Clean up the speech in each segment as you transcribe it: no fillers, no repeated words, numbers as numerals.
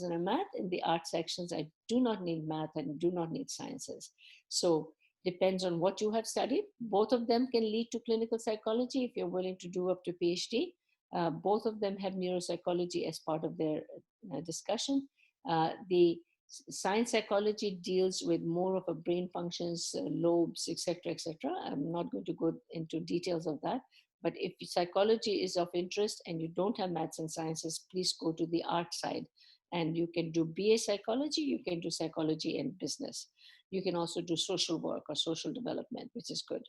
are math. In the art sections, I do not need math and do not need sciences. So depends on what you have studied. Both of them can lead to clinical psychology if you're willing to do up to PhD. Both of them have neuropsychology as part of their discussion. The science psychology deals with more of a brain functions, lobes, etc., etc. I'm not going to go into details of that. But if psychology is of interest and you don't have maths and sciences, please go to the art side. And you can do BA psychology, you can do psychology and business. You can also do social work or social development, which is good.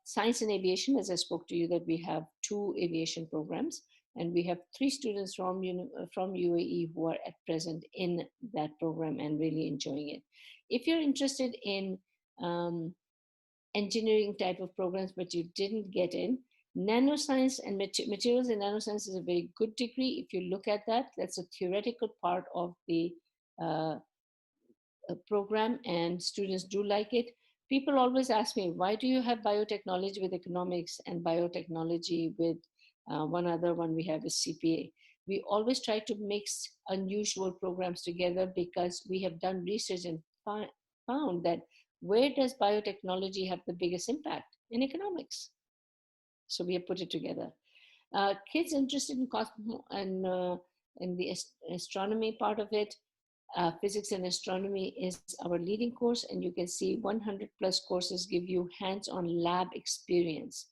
Science and aviation, as I spoke to you, that we have 2 aviation programs, and we have 3 students from UAE who are at present in that program and really enjoying it. If you're interested in engineering type of programs, but you didn't get in, nanoscience and materials in nanoscience is a very good degree. If you look at that, that's a theoretical part of the uh, program, and students do like it. People always ask me, why do you have biotechnology with economics and biotechnology with one other one we have is CPA? We always try to mix unusual programs together because we have done research and found that where does biotechnology have the biggest impact? In economics. So we have put it together. Kids interested in in the astronomy part of it, physics and astronomy is our leading course, and you can see 100 plus courses give you hands-on lab experience.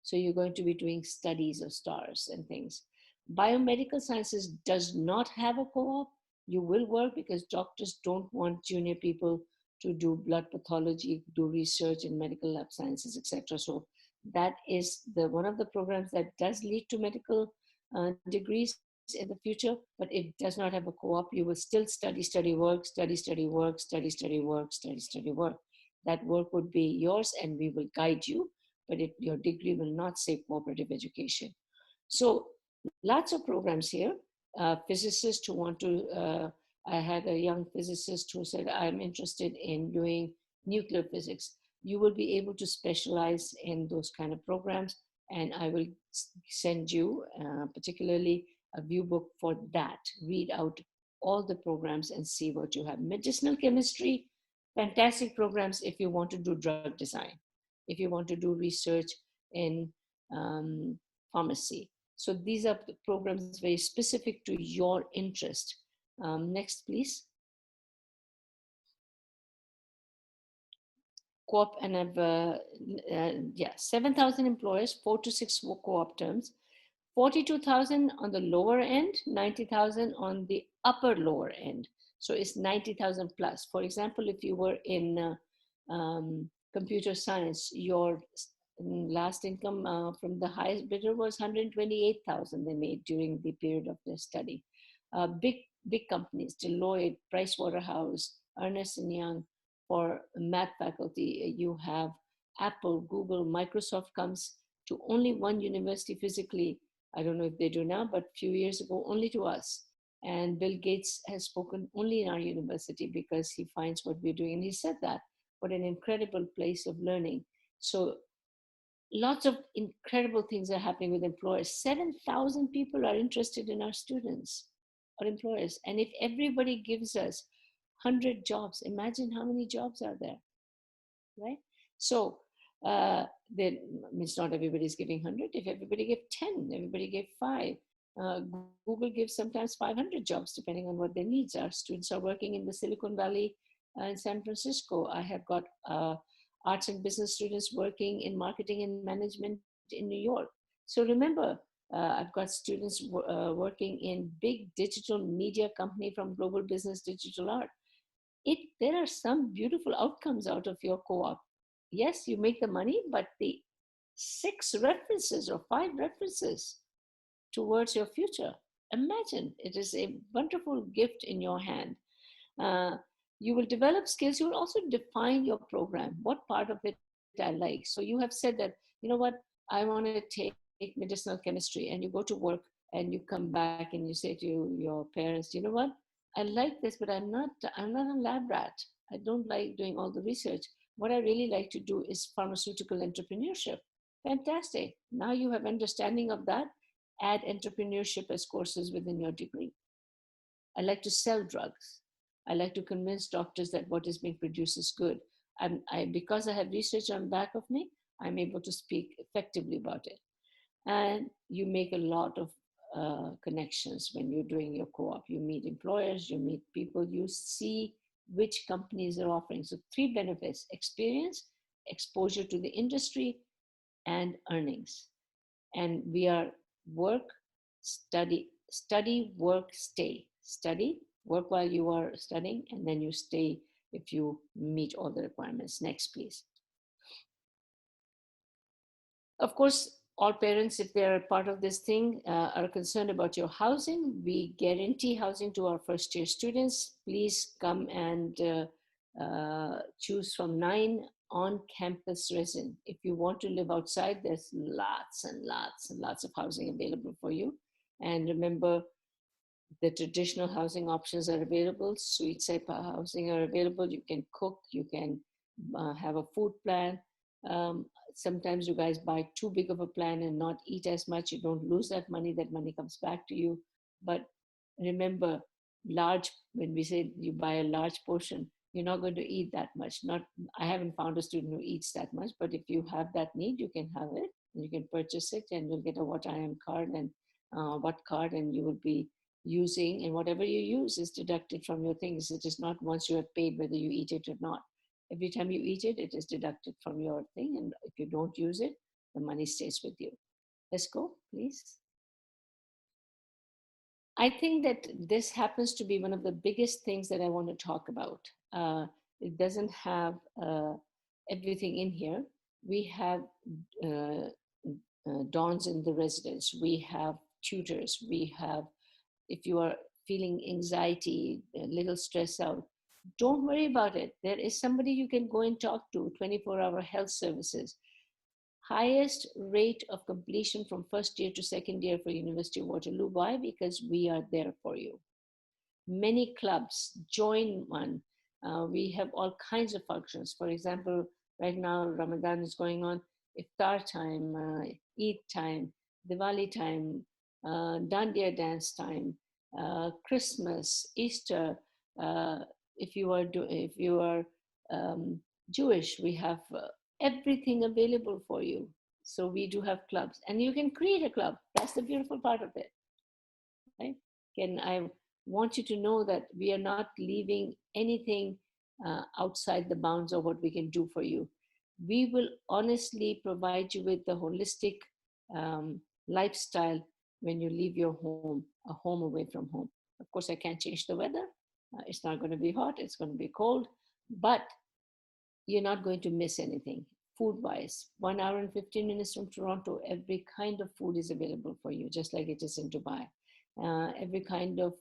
So you're going to be doing studies of stars and things. Biomedical sciences does not have a co-op. You will work because doctors don't want junior people to do blood pathology, do research in medical lab sciences, etc. So that is one of the programs that does lead to medical degrees in the future, but it does not have a co-op. You will still study, study, work, study, study, work, study, study, work, study, study, work. That work would be yours and we will guide you, but your degree will not say cooperative education. So lots of programs here. Physicists who want to, I had a young physicist who said, I'm interested in doing nuclear physics. You will be able to specialize in those kind of programs, and I will send you particularly a view book for that. Read out all the programs and see what you have. Medicinal chemistry, fantastic programs if you want to do drug design, if you want to do research in pharmacy. So these are the programs very specific to your interest. Next, please. Co-op, and I've, yeah, 7,000 employers, 4 to 6 co-op terms, 42,000 on the lower end, 90,000 on the upper lower end. So it's 90,000 plus. For example, if you were in computer science, your last income from the highest bidder was 128,000 they made during the period of their study. Big companies, Deloitte, Pricewaterhouse, Ernst and Young. For math faculty, you have Apple, Google, Microsoft comes to only one university physically. I don't know if they do now, but a few years ago, only to us. And Bill Gates has spoken only in our university because he finds what we're doing. And he said that, what an incredible place of learning. So lots of incredible things are happening with employers. 7,000 people are interested in our students or employers. And if everybody gives us 100 jobs, imagine how many jobs are there, right? So means not everybody's giving 100. If everybody gave 10, everybody gave 5. Google gives sometimes 500 jobs depending on what their needs are. Students are working in the Silicon Valley in San Francisco. I have got arts and business students working in marketing and management in New York. So remember, I've got students working in big digital media company from Global Business Digital Art. There are some beautiful outcomes out of your co-op. Yes, you make the money, but the 6 references or 5 references towards your future. Imagine, it is a wonderful gift in your hand. Uh, you will develop skills. You will also define your program, what part of it I like. So you have said that, you know what, I want to take medicinal chemistry, and you go to work and you come back and you say to your parents, you know what, I like this, but I'm not a lab rat. I don't like doing all the research. What I really like to do is pharmaceutical entrepreneurship. Fantastic. Now you have understanding of that. Add entrepreneurship as courses within your degree. I like to sell drugs. I like to convince doctors that what is being produced is good. Because I have research on back of me, I'm able to speak effectively about it. And you make a lot of connections when you're doing your co-op. You meet employers, you meet people, you see which companies are offering. So three benefits: experience, exposure to the industry, and earnings. And we are work, study, work, stay. Study, work while you are studying, and then you stay if you meet all the requirements. Next, please. Of course, all parents, if they're part of this thing, are concerned about your housing. We guarantee housing to our first year students. Please come and choose from 9 on-campus residents. If you want to live outside, there's lots and lots and lots of housing available for you. And remember, the traditional housing options are available. Suite type housing are available. You can cook, you can have a food plan. Um, Sometimes you guys buy too big of a plan and not eat as much. You don't lose that money comes back to you. But remember, when we say you buy a large portion, you're not going to eat that much. I haven't found a student who eats that much, but if you have that need, you can have it and you can purchase it, and you'll get a What I Am card and what card, and you will be using, and whatever you use is deducted from your things. It is not once you have paid whether you eat it or not. Every time you eat it, it is deducted from your thing. And if you don't use it, the money stays with you. Let's go, please. I think that this happens to be one of the biggest things that I want to talk about. It doesn't have everything in here. We have dons in the residence. We have tutors. We have, if you are feeling anxiety, a little stressed out, don't worry about it. There is somebody you can go and talk to, 24-hour health services. Highest rate of completion from first year to second year for University of Waterloo. Why? Because we are there for you. Many clubs, join one. We have all kinds of functions. For example, right now Ramadan is going on, iftar time, Eid time, Diwali time, Dandiya dance time, Christmas, Easter. If you are Jewish, we have everything available for you. So we do have clubs, and you can create a club. That's the beautiful part of it, right? Again, I want you to know that we are not leaving anything outside the bounds of what we can do for you. We will honestly provide you with the holistic lifestyle when you leave your home, a home away from home. Of course, I can't change the weather. It's not going to be hot, it's going to be cold, but you're not going to miss anything. Food wise, 1 hour and 15 minutes from Toronto, every kind of food is available for you, just like it is in Dubai. Every kind of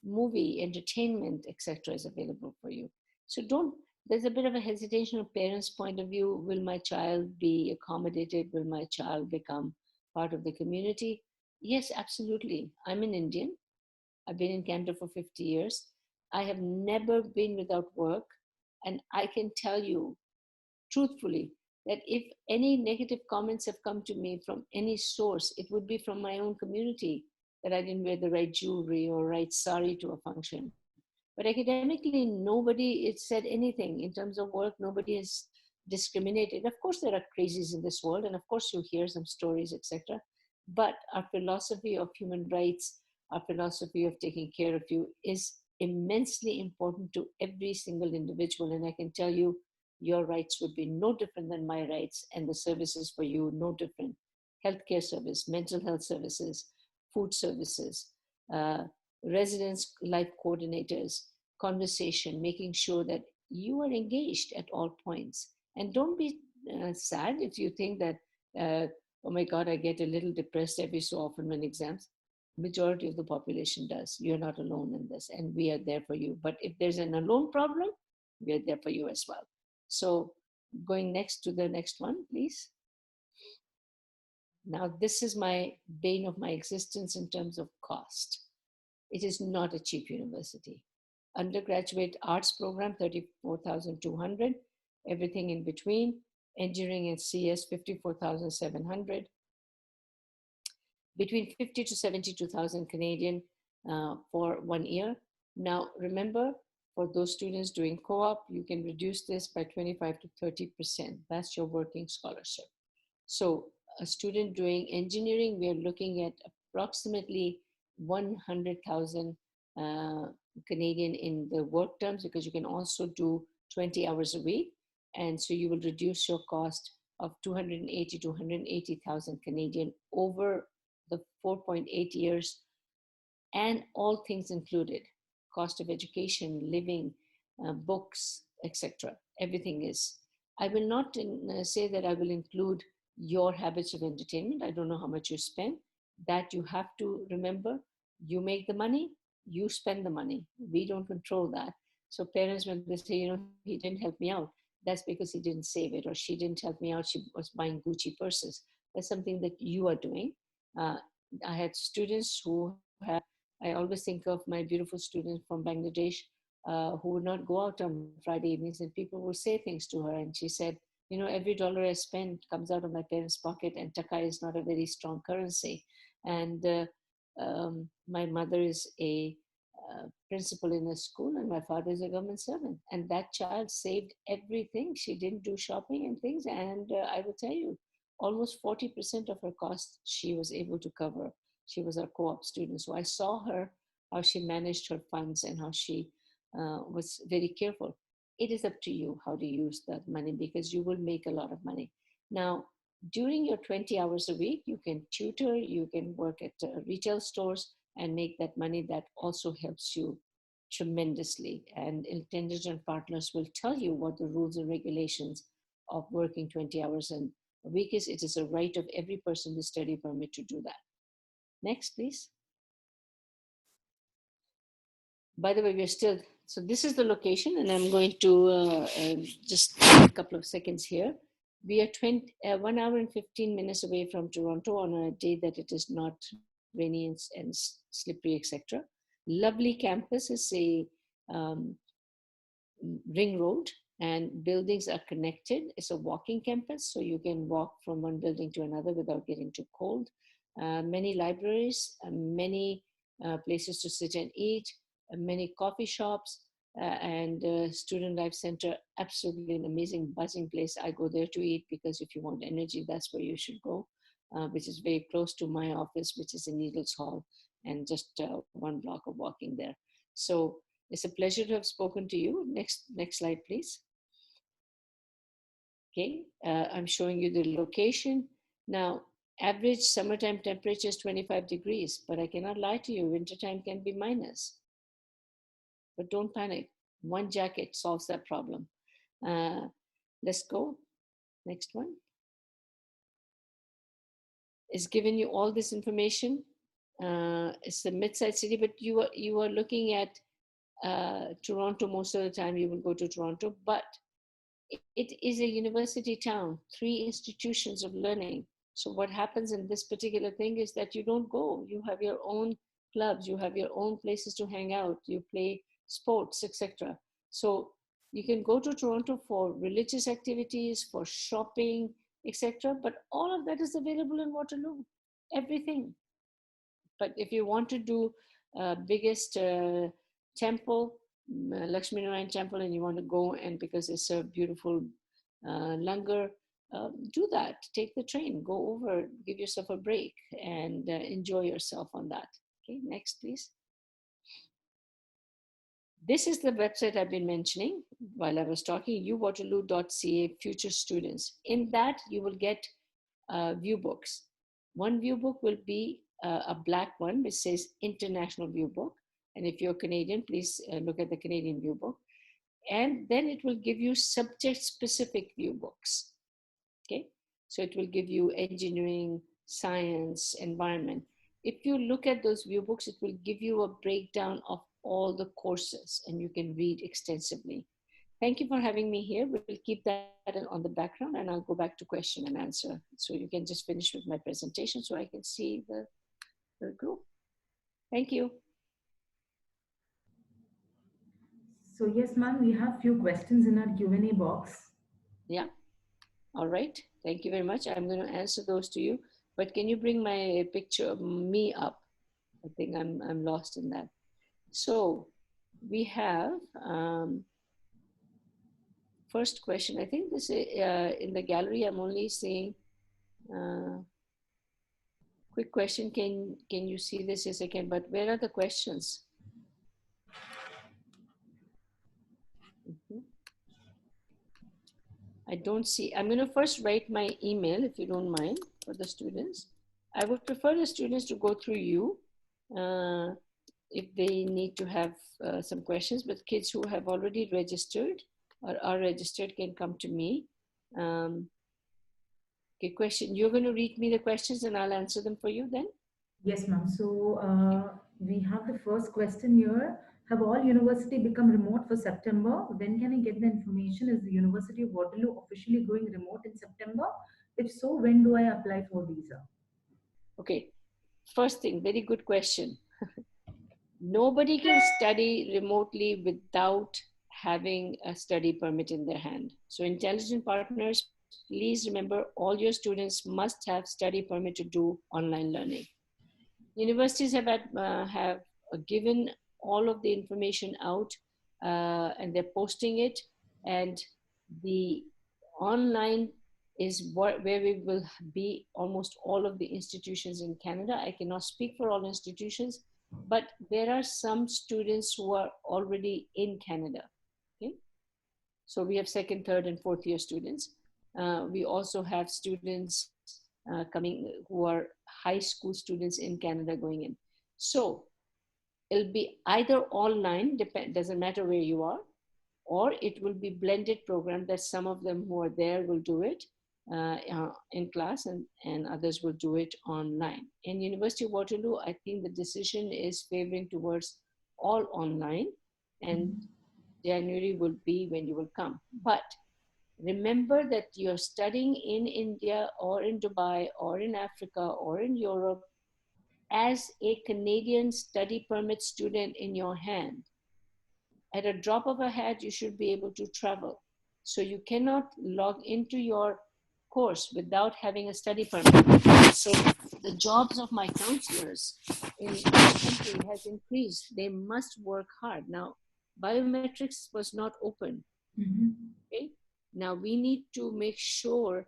movie, entertainment, etc., is available for you. So there's a bit of a hesitation of parents' point of view. Will my child be accommodated? Will my child become part of the community? Yes, absolutely. I'm an Indian. I've been in Canada for 50 years. I have never been without work. And I can tell you truthfully that if any negative comments have come to me from any source, it would be from my own community, that I didn't wear the right jewelry or right sari to a function. But academically, nobody has said anything. In terms of work, nobody has discriminated. Of course, there are crazies in this world, and of course, you hear some stories, etc. But our philosophy of human rights, our philosophy of taking care of you is immensely important to every single individual. And I can tell you, your rights would be no different than my rights, and the services for you no different. Healthcare service, mental health services, food services, residence life coordinators, conversation, making sure that you are engaged at all points. And don't be sad if you think that, oh my God, I get a little depressed every so often when exams. Majority of the population does. You're not alone in this, and we are there for you. But if there's an alone problem, we are there for you as well. So going next to the next one, please. Now, this is my bane of my existence in terms of cost. It is not a cheap university. Undergraduate arts program, 34,200, everything in between. Engineering and CS, 54,700. Between 50 to 72,000 Canadian. for 1 year. Now, remember, for those students doing co-op, you can reduce this by 25 to 30%. That's your working scholarship. So a student doing engineering, we are looking at approximately 100,000 uh, Canadian in the work terms, because you can also do 20 hours a week. And so you will reduce your cost of 280 to 180,000 Canadian over the 4.8 years, and all things included: cost of education, living, books, etc. Everything is. I will not say that I will include your habits of entertainment. I don't know how much you spend. That you have to remember. You make the money, you spend the money. We don't control that. So parents, when they say, he didn't help me out, that's because he didn't save it, or she didn't help me out, she was buying Gucci purses. That's something that you are doing. Uh, I had students who have, I always think of my beautiful student from Bangladesh, who would not go out on Friday evenings, and people would say things to her. And she said, every dollar I spend comes out of my parents' pocket, and Taka is not a very strong currency. And my mother is a principal in a school, and my father is a government servant. And that child saved everything. She didn't do shopping and things. And I will tell you, almost 40% of her costs she was able to cover. She was our co-op student. So I saw her, how she managed her funds and how she was very careful. It is up to you how to use that money, because you will make a lot of money. Now, during your 20 hours a week, you can tutor, you can work at retail stores and make that money. That also helps you tremendously. And intelligent partners will tell you what the rules and regulations of working 20 hours a week is. It is a right of every person with study permit to do that. Next, please. By the way, we're still, so this is the location, and I'm going to just a couple of seconds here. We are 1 hour and 15 minutes away from Toronto on a day that it is not rainy and slippery, etc. Lovely campus. Is a um, ring road, and buildings are connected. It's a walking campus, so you can walk from one building to another without getting too cold. Many libraries, many places to sit and eat, many coffee shops, and Student Life Center. Absolutely an amazing, buzzing place. I go there to eat, because if you want energy, that's where you should go, which is very close to my office, which is in Needles Hall, and just 1 block of walking there. So it's a pleasure to have spoken to you. Next slide, please. Okay, I'm showing you the location. Now, average summertime temperature is 25 degrees, but I cannot lie to you, wintertime can be minus. But don't panic. One jacket solves that problem. Uh, let's go. Next one. It's given you all this information. It's a mid-sized city, but you are looking at Toronto most of the time. You will go to Toronto, but it is a university town, 3 institutions of learning. So what happens in this particular thing is that you don't go. You have your own clubs, you have your own places to hang out, you play sports, etc. So you can go to Toronto for religious activities, for shopping, etc. But all of that is available in Waterloo. Everything. But if you want to do biggest temple, Lakshmi Narayan temple, and you want to go, and because it's a beautiful langar, do that. Take the train, go over, give yourself a break, and enjoy yourself on that. Okay, next, please. This is the website I've been mentioning while I was talking, uwaterloo.ca, future students. In that, you will get view books. One view book will be a black one which says International View Book. And if you're Canadian, please look at the Canadian view book. And then it will give you subject specific view books. Okay, so it will give you engineering, science, environment. If you look at those view books, it will give you a breakdown of all the courses, and you can read extensively. Thank you for having me here. We'll keep that on the background, and I'll go back to question and answer. So you can just finish with my presentation so I can see the group. Thank you. So yes, ma'am, we have few questions in our Q&A box. Yeah. All right. Thank you very much. I'm going to answer those to you. But can you bring my picture of me up? I think I'm lost in that. So we have first question. I think this is in the gallery. I'm only seeing uh, quick question. Can you see this a second? But where are the questions? Mhm. I don't see. I'm going to first write my email, if you don't mind, for the students. I would prefer the students to go through you uh, if they need to have some questions, but kids who have already registered or are registered can come to me. Um, okay, question. You're going to read me the questions and I'll answer them for you then? Yes, ma'am. So Okay. we have the first question here. Have all university become remote for September? When can I get the information? Is the University of Waterloo officially going remote in September? If so, when do I apply for visa? Okay. First thing, very good question. Nobody can study remotely without having a study permit in their hand. So, intelligent partners, please remember all your students must have study permit to do online learning. Universities have given all of the information out and they're posting it, and the online is where we will be almost all of the institutions in Canada. I cannot speak for all institutions, but there are some students who are already in Canada. Okay, so we have second, third, and fourth year students. We also have students coming who are high school students in Canada going in. So it'll be either online, doesn't matter where you are, or it will be blended program that some of them who are there will do it in class, and others will do it online. In University of Waterloo, I think the decision is favoring towards all online, and Mhm. January will be when you will come. But remember that you're studying in India or in Dubai or in Africa or in Europe as a Canadian study permit student in your hand. At a drop of a hat, you should be able to travel. So you cannot log into your course without having a study permit. So the jobs of my counselors in the country has increased. They must work hard. Now, biometrics was not open. Mhm. Okay? Now we need to make sure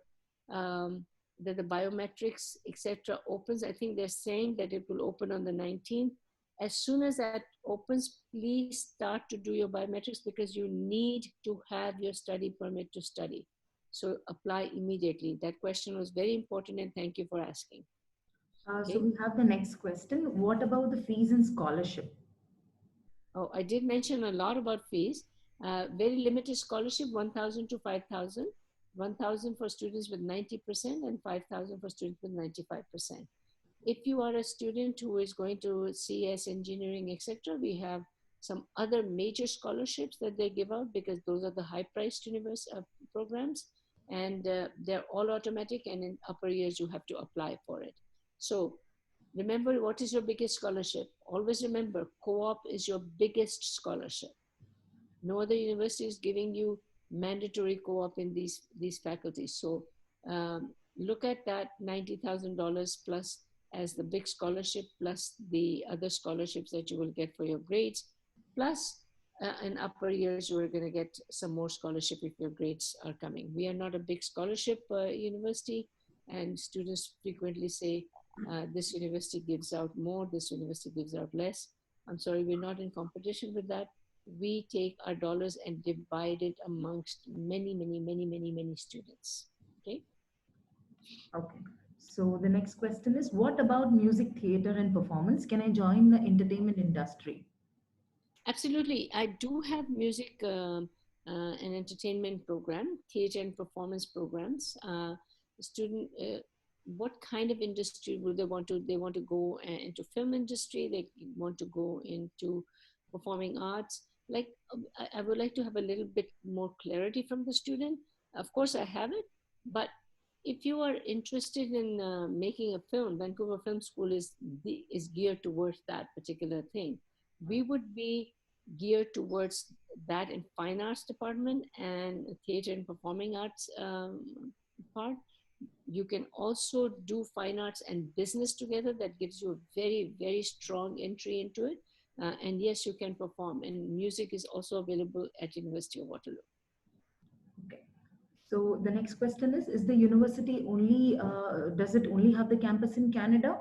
that the biometrics, etc., opens. I think they're saying that it will open on the 19th. As soon as that opens, please start to do your biometrics because you need to have your study permit to study. So apply immediately. That question was very important, and thank you for asking. So Okay. we have the next question. What about the fees and scholarship? Oh, I did mention a lot about fees. Very limited scholarship, 1,000 to 5,000. 1,000 for students with 90% and 5,000 for students with 95%. If you are a student who is going to CS, engineering, etc., we have some other major scholarships that they give out because those are the high-priced programs, and they're all automatic. And in upper years, you have to apply for it. So remember, what is your biggest scholarship? Always remember, co-op is your biggest scholarship. No other university is giving you mandatory co-op in these faculties. So look at that $90,000 plus as the big scholarship, plus the other scholarships that you will get for your grades, plus in upper years you are going to get some more scholarship if your grades are coming. We are not a big scholarship university, and students frequently say this university gives out more, this university gives out less. I'm sorry, we're not in competition with that. We take our dollars and divide it amongst many students. Okay. Okay. So the next question is, what about music, theater, and performance? Can I join the entertainment industry? Absolutely. I do have music and entertainment program, theater and performance programs. Student, what kind of industry would they want to? They want to go into film industry. They want to go into performing arts. Like I would like to have a little bit more clarity from the student. Of course, I have it, but if you are interested in making a film, Vancouver Film School is geared towards that particular thing. We would be geared towards that in fine arts department and theater and performing arts part. You can also do fine arts and business together. That gives you a very, very strong entry into it. And yes, you can perform. And music is also available at University of Waterloo. Okay. So the next question is the university only, does it only have the campus in Canada?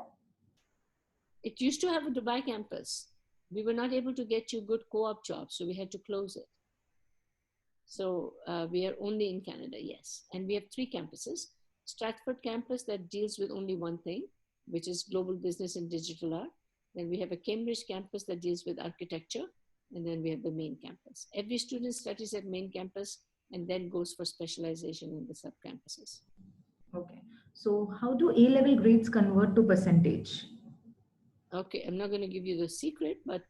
It used to have a Dubai campus. We were not able to get you good co-op jobs, so we had to close it. So we are only in Canada, yes. And we have three campuses. Stratford campus that deals with only one thing, which is global business and digital art. Then we have a Cambridge campus that deals with architecture. And then we have the main campus. Every student studies at main campus and then goes for specialization in the sub-campuses. Okay. So how do A-level grades convert to percentage? Okay, I'm not going to give you the secret, but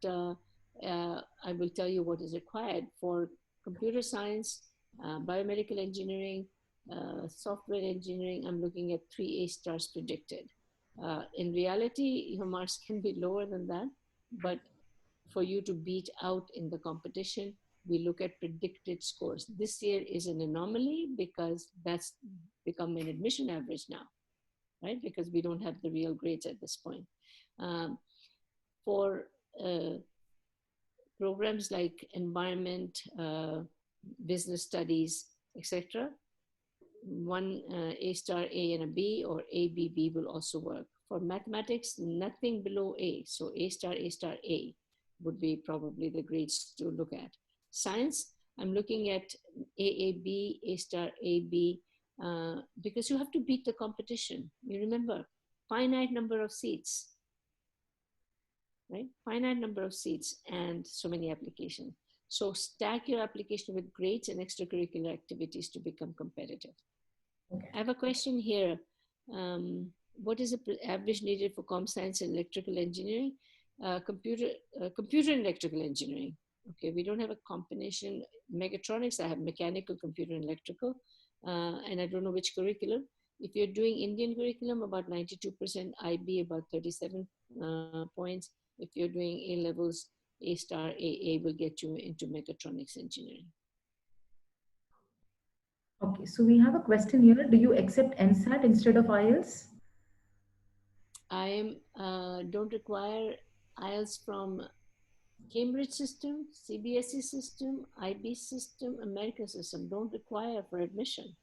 I will tell you what is required for computer science, biomedical engineering, software engineering. I'm looking at 3 A stars predicted. In reality, your marks can be lower than that, but for you to beat out in the competition, we look at predicted scores. This year is an anomaly because that's become an admission average now, right? Because we don't have the real grades at this point. Um, for programs like environment, business studies, etc., one A star A and a B, or A B B will also work. For mathematics, nothing below A. So A star A would be probably the grades to look at. Science, I'm looking at AAB, A star AB, because you have to beat the competition. You remember, finite number of seats, right? Finite number of seats and so many applications. So stack your application with grades and extracurricular activities to become competitive. Okay. I have a question here. What is the average needed for comp science and electrical engineering? Computer and electrical engineering. Okay, we don't have a combination. Mechatronics, I have mechanical, computer, and electrical, and I don't know which curriculum. If you're doing Indian curriculum, about 92%, IB about 37 points. If you're doing A levels, A star, AA will get you into mechatronics engineering. Okay, so we have a question here. Do you accept NSAT instead of IELTS? I don't require IELTS from Cambridge system, CBSE system, IB system, American system. Don't require for admission.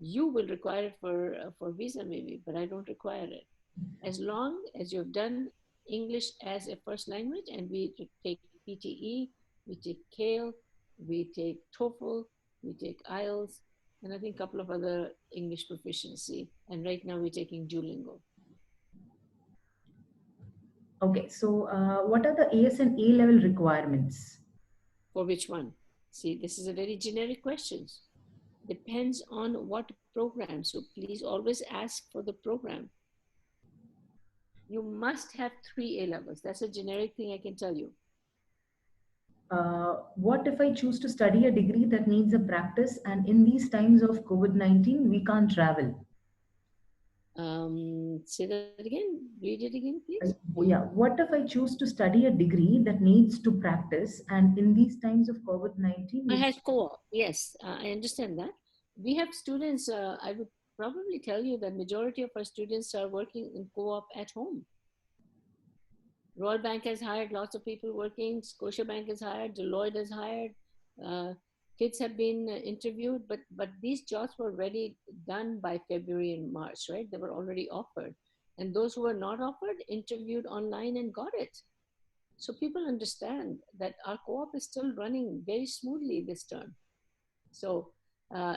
You will require it for visa maybe, but I don't require it. As long as you've done English as a first language, and we take PTE, we take CALE, we take TOEFL, we take IELTS, and I think a couple of other English proficiency. And right now we're taking Duolingo. Okay, so what are the AS and A level requirements? For which one? See, this is a very generic question. Depends on what program. So please always ask for the program. You must have 3 A levels. That's a generic thing I can tell you. What if I choose to study a degree that needs a practice and in these times of COVID-19, we can't travel? Say that again. Read it again, please. Yeah, what if I choose to study a degree that needs to practice and in these times of COVID-19? I had co-op. Yes, I understand that. We have students, I would probably tell you that majority of our students are working in co-op at home. Royal Bank has hired lots of people working. Scotiabank has hired. Deloitte has hired. Kids have been interviewed, but these jobs were already done by February and March, right? They were already offered. And those who were not offered interviewed online and got it. So people understand that our co-op is still running very smoothly this term. So uh,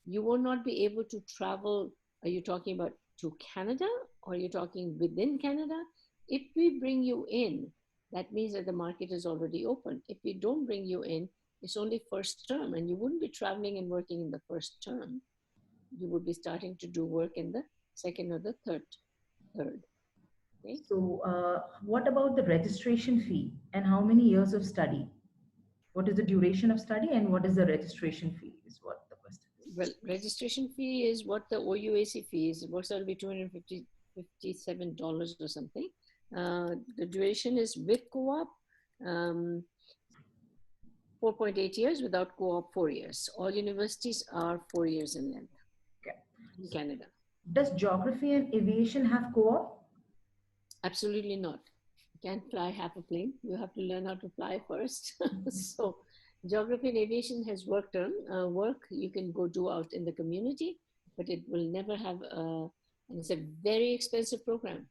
you will not be able to travel. Are you talking about to Canada, or are you talking within Canada? If we bring you in, that means that the market is already open. If we don't bring you in, it's only first term, and you wouldn't be traveling and working in the first term. You would be starting to do work in the second or the third. Okay. So, what about the registration fee and how many years of study? What is the duration of study and what is the registration fee? Is what the question is. Well, registration fee is what the OUAC fee is. It works out to be $257 or something. The duration is with co-op, 4.8 years, without co-op, 4 years. All universities are 4 years in length Okay. in Canada. Does geography and aviation have co-op? Absolutely not. You can't fly half a plane. You have to learn how to fly first. So, geography and aviation has work you can go do out in the community, but it will never have and it's a very expensive program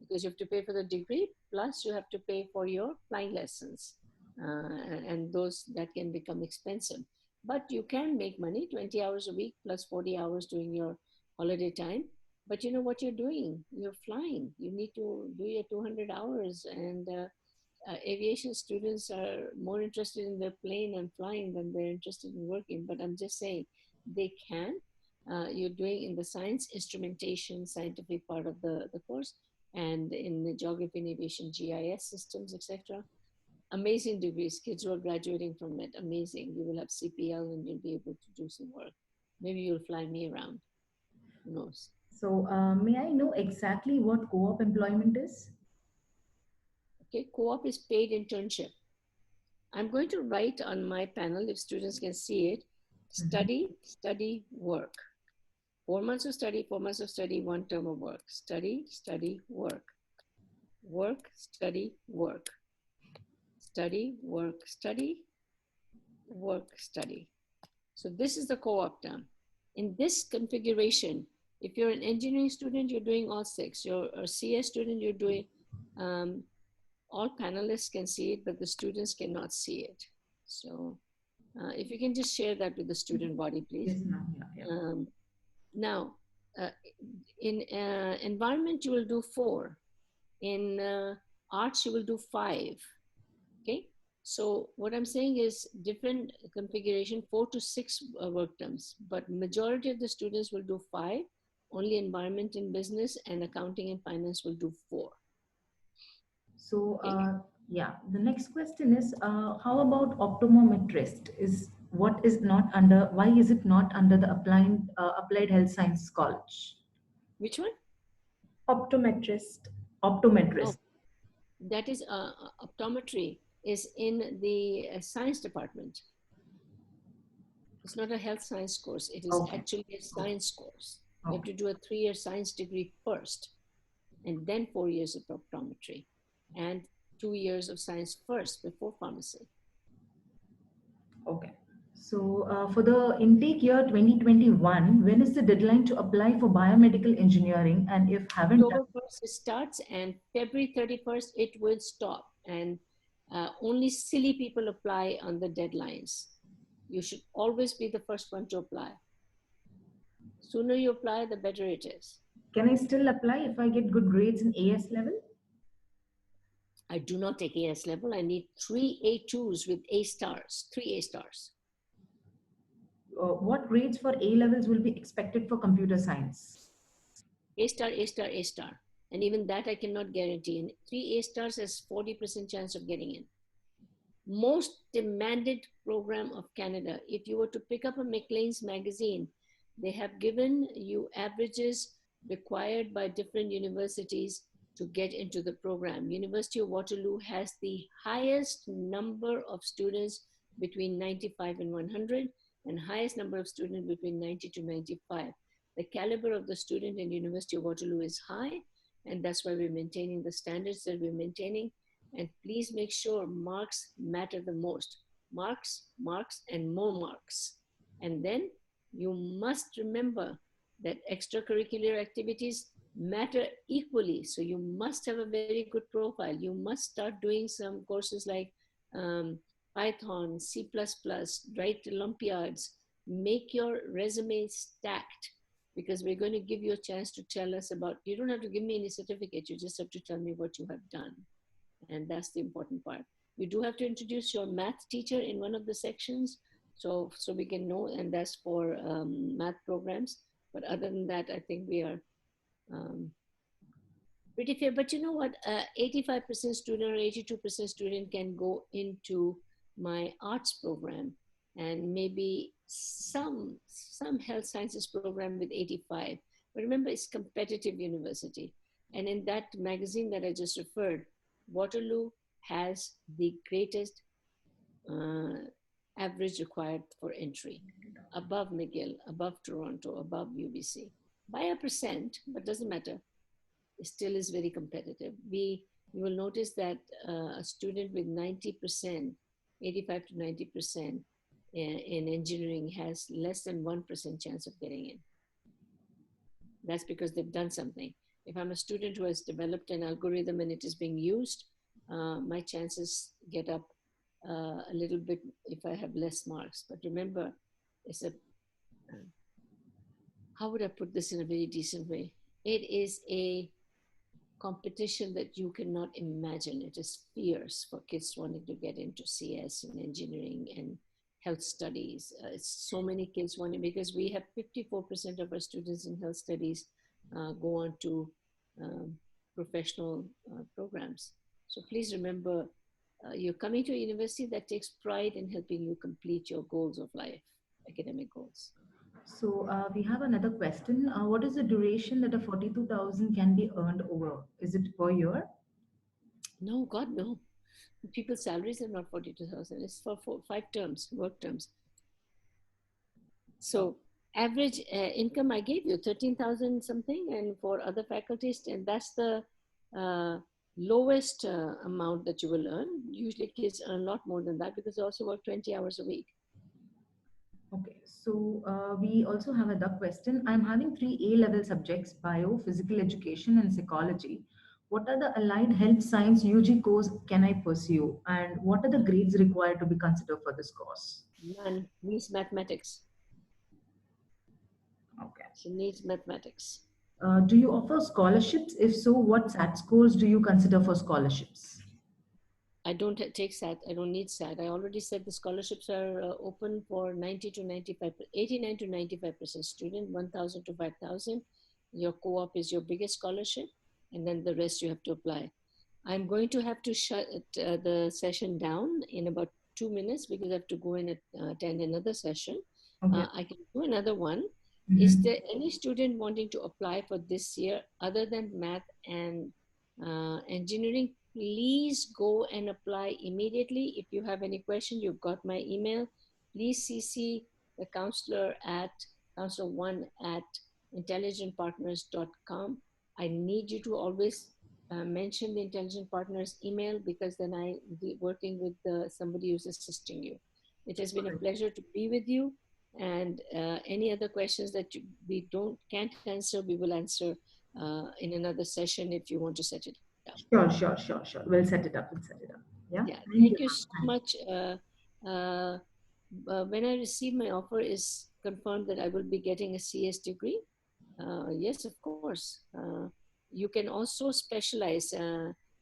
because you have to pay for the degree, plus you have to pay for your flying lessons. And those that can become expensive. But you can make money 20 hours a week plus 40 hours during your holiday time. But you know what you're doing? You're flying. You need to do your 200 hours. And aviation students are more interested in their plane and flying than they're interested in working. But I'm just saying they can. You're doing in the science, instrumentation, scientific part of the course, and in the geography and aviation, GIS systems, etc. Amazing degrees. Kids who are graduating from it, amazing. You will have CPL and you'll be able to do some work. Maybe you'll fly me around. Who knows? So, may I know exactly what co-op employment is? Okay, co-op is paid internship. I'm going to write on my panel, if students can see it, Mhm. study, study, work. 4 months of study, 4 months of study, 1 term of work. Study, study, work. Work, study, work. Study, work, study, work, study. So this is the co-op term. In this configuration, if you're an engineering student, you're doing all six. You're a CS student, you're doing, um, all panelists can see it, but the students cannot see it. So if you can just share that with the student body, please. Yes, ma'am. Yeah, yeah. Now, uh, in environment, you will do 4. In arts, you will do 5. Okay. So what I'm saying is different configuration, 4 to 6 work terms, but majority of the students will do 5. Only environment and business and accounting and finance will do 4. So, Okay. yeah, the next question is, how about optometrist? Is what is not under? Why is it not under the applied health science college? Which one? Optometrist. Oh, Optometrist. that is optometry is in the science department. It's not a health science course. It is Okay. actually a Okay. science course. You have Okay. to do a 3-year science degree first, and then 4 years of optometry, and 2 years of science first before pharmacy. Okay. So, for the intake year 2021, when is the deadline to apply for biomedical engineering? And if haven't done, October 1st it starts, and February 31st it will stop. And only silly people apply on the deadlines. You should always be the first one to apply. Sooner you apply, the better it is. can I still apply if I get good grades in AS level? I do not take AS level. I need 3 A2s with A stars, 3 A stars. What grades for A levels will be expected for computer science? A star, A star, A star. And even that I cannot guarantee. And 3 A stars has 40% chance of getting in. Most demanded program of Canada. If you were to pick up a Maclean's magazine, they have given you averages required by different universities to get into the program. University of Waterloo has the highest number of students between 95 and 100, and highest number of students between 90 to 95. The caliber of the student in University of Waterloo is high, and that's why we're maintaining the standards that we're maintaining. And please make sure marks matter the most. Marks, marks, and more marks. And then you must remember that extracurricular activities matter equally. So you must have a very good profile. You must start doing some courses like Python, C++, write Olympiads. Make your resume stacked, because we're going to give you a chance to tell us about, you don't have to give me any certificate, you just have to tell me what you have done. And that's the important part. You do have to introduce your math teacher in one of the sections, so we can know, and that's for math programs. But other than that, I think we are um, pretty fair. But you know what? 85% student or 82% student can go into my arts program, and maybe some health sciences program with 85. But remember, it's competitive university, and in that magazine that I just referred, Waterloo has the greatest uh, average required for entry, above McGill, above Toronto, above UBC. by a percent, but doesn't matter. It still is very competitive. You will notice that a student with 90%, 85 to 90% in engineering has less than 1% chance of getting in. That's because they've done something. If I'm a student who has developed an algorithm and it is being used, my chances get up a little bit if I have less marks. But remember, it's a, how would I put this in a very decent way? It is a competition that you cannot imagine. It is fierce for kids wanting to get into CS and engineering and health studies. It's so many kids wanting, because we have 54% of our students in health studies go on to um, professional programs. So please remember, you're coming to a university that takes pride in helping you complete your goals of life, academic goals. So we have another question. What is the duration that a 42,000 can be earned over? Is it per year? No, God, no. People's salaries are not 42,000. It's for 5 terms, work terms. Oh, So average income I gave you 13,000 something, and for other faculties, and that's the uh, lowest amount that you will earn. Usually kids earn a lot more than that because they also work 20 hours a week. okay. So we also have another question. I'm having three A-level subjects: bio, physical education, and psychology. What are the allied health science UG course can I pursue? And what are the grades required to be considered for this course? None needs mathematics. Okay. She needs mathematics. Do you offer scholarships? If so, what SAT scores do you consider for scholarships? I don't take SAT. I don't need SAT. I already said the scholarships are open for 90 to 95, 89 to 95% student, 1,000 to 5,000. Your co-op is your biggest scholarship, and then the rest you have to apply. I'm going to have to shut the session down in about 2 minutes because I have to go and attend another session. Okay. I can do another one. Is Mhm. there any student wanting to apply for this year other than math and engineering? Please go and apply immediately. If you have any question, you've got my email. Please CC the counselor at counselor1 at intelligentpartners.com. I need you to always mention the Intelligent Partners email, because then I will be working with somebody who's assisting you. It has been a pleasure to be with you. And any other questions that we can't answer, we will answer in another session if you want to set it up. Sure, sure, sure, sure. We'll set it up. We'll set it up. Yeah. Yeah, Thank you, thank you ma'am. so Thank much. Uh, when I receive my offer, is confirmed that I will be getting a CS degree. Yes, of course. You can also specialize,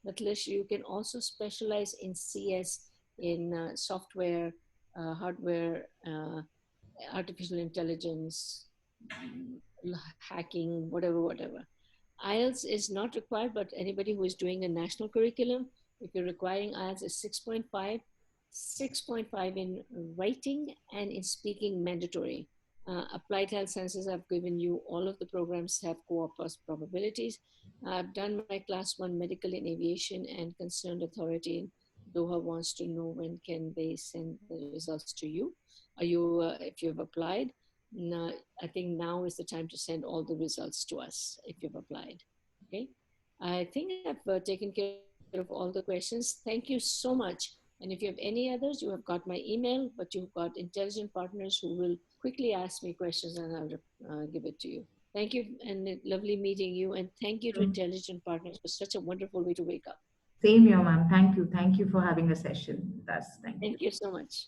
Natalish, you can also specialize in CS, in software, hardware, artificial intelligence, hacking, whatever, whatever. IELTS is not required, but anybody who is doing a national curriculum, if you're requiring IELTS is 6.5, 6.5 in writing and in speaking mandatory. Applied Health Sciences, I've given you all of the programs have co-op plus probabilities. I've done my class 1 medical in aviation, and concerned authority in Doha wants to know when can they send the results to you. Are you, if you've applied, no, I think now is the time to send all the results to us if you've applied. Okay. I think I've taken care of all the questions. Thank you so much. And if you have any others, you have got my email, but you've got intelligent partners who will quickly ask me questions and I'll give it to you. Thank you, and lovely meeting you. And thank you to you. Intelligent Partners for such a wonderful way to wake up. Same here, ma'am. Thank you. Thank you for having a session. That's thank you. Thank you so much.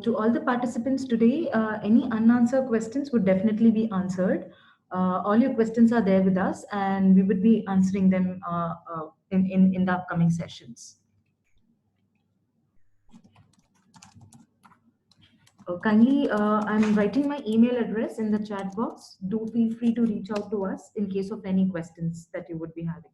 To all the participants today, any unanswered questions would definitely be answered. All your questions are there with us, and we would be answering them in the upcoming sessions. Kindly, I'm writing my email address in the chat box. Do feel free to reach out to us in case of any questions that you would be having.